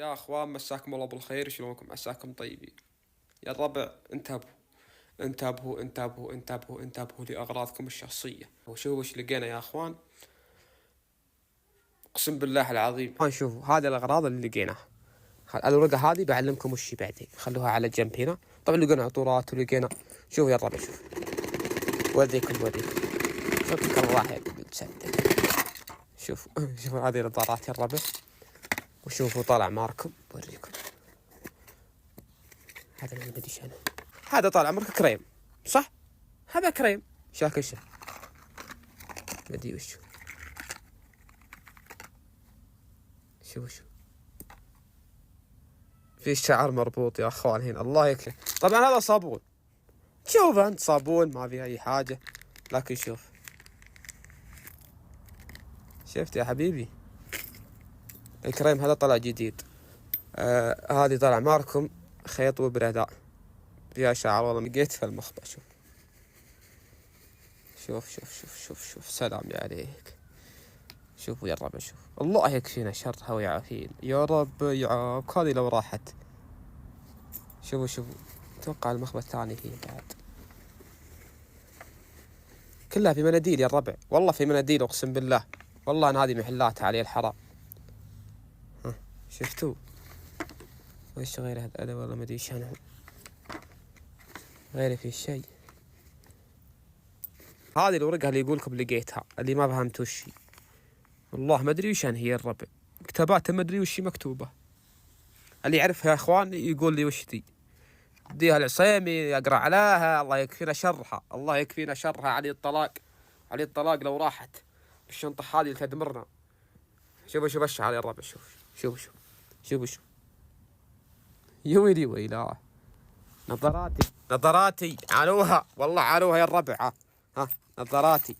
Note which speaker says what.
Speaker 1: يا اخوان مساكم الله بالخير، شلونكم؟ عساكم طيبين. يا الربع انتبهوا انتبهوا انتبهوا انتبهوا انتبهوا لأغراضكم الشخصية. وشوفوا وش لقينا يا اخوان، اقسم بالله العظيم. شوفوا هذه الأغراض اللي لقيناها. الورقة هذه بعلمكم وش بعدين، خلوها على جنب هنا. طبعا لقينا عطورات ولقينا. شوفوا يا الربع، شوف وريكم شوف الله بتسدد. شوفوا هذه النظارات يا الربع، وشوفوا طالع ماركم بوريكم. هذا ما ادري شنو، هذا طالع عمرك كريم صح؟ هذا كريم شاكل شيء ما ادري وش. شوف في الشعر مربوط يا اخوان هنا، الله يكفي. طبعا هذا صابون، شوف انت صابون ما في اي حاجه، لكن شفت يا حبيبي الكريم هذا طلع جديد. هذه طلع ماركم خيط وبرداء فيها شعر، والله لقيت في المخبأ. شوف سلام عليك. شوفوا يا الربع، شوف الله يكفينا شرها ويعافينا يا رب يعاف. هذه لو راحت شوفوا اتوقع المخبأ الثاني هي بعد كلها في مناديل يا الربع، والله في مناديل اقسم بالله، والله انا هذه محلاتها علي الحرام. شفتوا وش غير هذا؟ والله ما ادري شنو غير في شيء. هذه الورقة اللي يقولكم لقيتها، اللي ما فهمت وش هي، والله ما ادري وش هي يا الربع، كتاباتها ما ادري وش مكتوبة. اللي يعرفها يا اخوان يقول لي وش دي. ديها العصيمي يقرا عليها، الله يكفينا شرها، الله يكفينا شرها. علي الطلاق لو راحت بالشنطة هذه اللي تدمرنا. شوف الشعر يا الربع، شوف يا ويلي لا. نظاراتي عانوها والله، عانوها يا الربع. ها نظاراتي